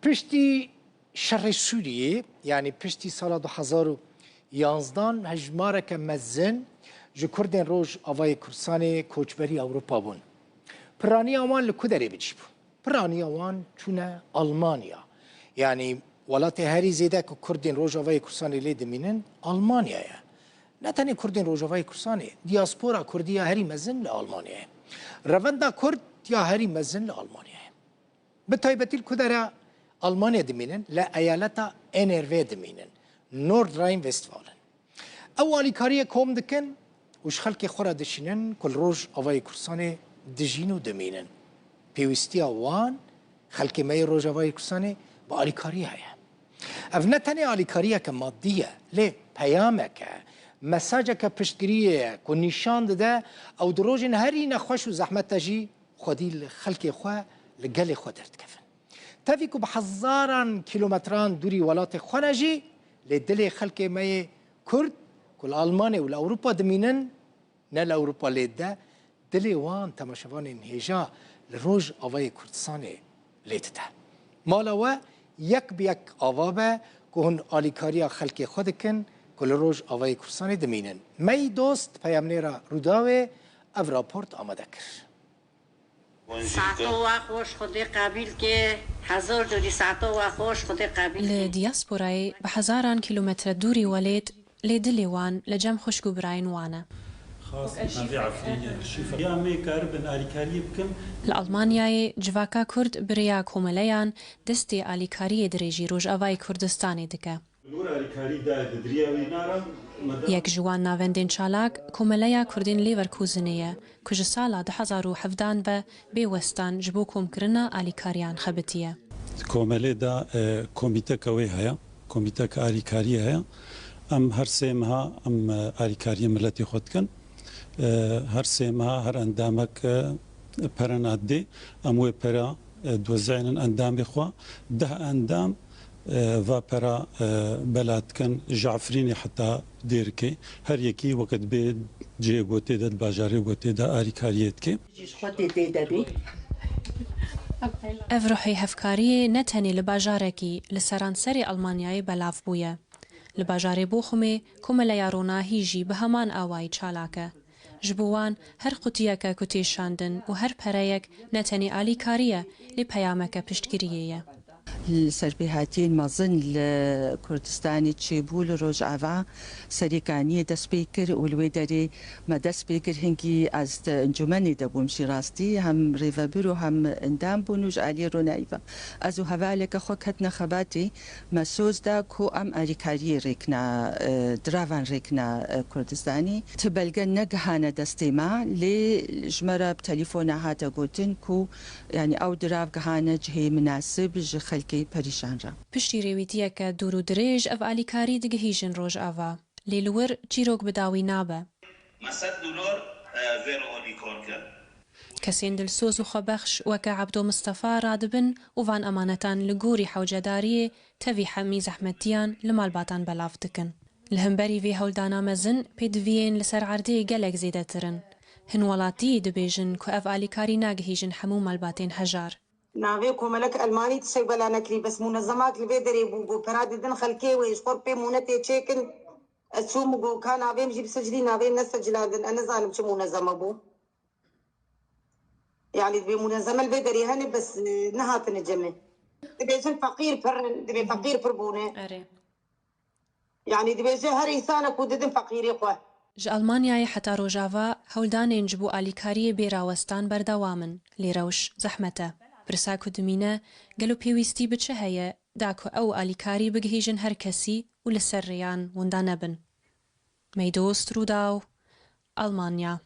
پشتی شر سوریه یعنی پشتی سال 2011 هجمارک مزن جو کردن روز آوای کردستان کوچبری اروپا بون. پرانی آوان لکودری بچی بون. پرانی آوان چونه آلمانیا. یعنی ولات هری زیده که کردن روز آوای کردستان لید مینن آلمانیا. نه تنها کردن روز آوای کردستان دیاسپورا کردیا هری مزن لآلمانیا. روندا کرد یا هری مزن لآلمانیا. بتایبتی الکودرا ألمانيا دمينن لا أيالتا NRW دمينن نورد راين وستفالن أولي كارية كوم دكن وش خلقي خورا دشينن كل روج أواي كرساني دجينو دمينن بيوستيا وان خلقي ماي روج أواي كرساني بألي كارية هيا أفنا تاني ألي كارية كمادية ليه بيامك مساجك بشتريه كون نشان ده أو دروجن هري نخوش وزحمت تجي خدي خلقي خوا لقالي خوا درت كفن تفيكو بحزاران كيلومتران دوري ولات خونجي لدلي خلق ماي كرد كل ألمانيا ولا أوروبا دمينن نال أوروبا لده دلي وان تماشوان انهجا لروج أواي كردستاني لده مالوا يك بيك أوابا كهن آليكاريا خلق خودكن كل روج أواي كردستاني دمينن ماي دوست پیامنيرا روداوي اف راپورت آماده کر ساعتو واخوش خودی قابل که هزار دوری ساعتو واخوش خودی قابل لدياسبوراي بحزاران كيلومتر دوري وليد لدلي وان لجم خشكو براين وانا لألمانياي جواكا كرد بريا كومليان دستي آليكاري دريجي روج أواي كردستاني دكا یک جوان ناوندین چالاک کوملیا کردین لیورکوزنیه کج سالا 2017 و بیوستان جبو کوم کرنا آلیکاریان خبتیه. کومله دا کمیته کوی هیا کمیته که آلیکاری هیا ام هر سیمها ام آلیکاری ملتی خود کن هر سیمها هر اندامک پرنادی اموی پرا دوزعین اندام بخوا ده اندام و پرا بلاد کن جعفرینی حتی دیرکی هر یکی وقت به جه گوته داد باجاری گوته دا آریکاریت که افروحی هفکاری نتنی لباجارکی لسرانسری آلمانیای بلاف بویه لباجاری بوخمی کوملیا رونا هیجی به همان آوای چالاکه جبوان هر قطیه کتی شاندن و هر پرایک نتنی آلیکاریه لپیامک پشتگیریه السربيهاتين مظن الكردستاني تشيبول روج عفا سريكانية دسبيكر والويدري ما دسبيكر هنكي از انجمني دبو مشي راستي هم ريفابرو هم اندام بونوج علي رونايفا ازو هفالك خوكتنا خباتي مسوز دا كو ام اريكاري ريكنا درافان ريكنا كردستاني تبلغن نقهانا دستيما لجمرة بتليفونا هاتا قوتن كو يعني او دراف قهانا جهي مناسب خلقي پریشان را. پشتی رویتیه که دورو دریج اف آلیکاری دگهیجن روج آوا. لیلور چیروک بداوی نابه. $100 زیر آلیکار کرد. کسین دلسوز و خبخش وکا عبدو مصطفى رادبن و وان امانتان لگوری حوجداری تفی حمی زحمتیان لمالباتان بلاف دکن. لهمبری وی هولدانا مزن پیدوین لسر عردی گلک زیده ترن. هنولاتی دبیجن که اف آلیکاری ناگهیجن حمو مالباتین هجار. ناوی کوملک المانی تشي بلا نكري بس منظمات اللي دري بو براد دن خلكي ويشقر بي مونتي تشيكن اسومغو كان ناوي مجيب سجلي ناوي نسجل انا ظالم شو منظمه بو يعني دبي منظمه البدري هني بس نهات نجمه دبي فقير فرن دبي فقير فربونه يعني دبي هر انسان كودن فقير يقوى ج ألمانيا حتى روجافا هولدان ينجبو آليكاري بيراوستان بردوامن ليروش زحمته برساكو دمينة قالوا بيويستي بچه هيا داكو أو آليكاري بگهيجن هر كسي ولسر ريان وندانبن ميدوست روداو ألمانيا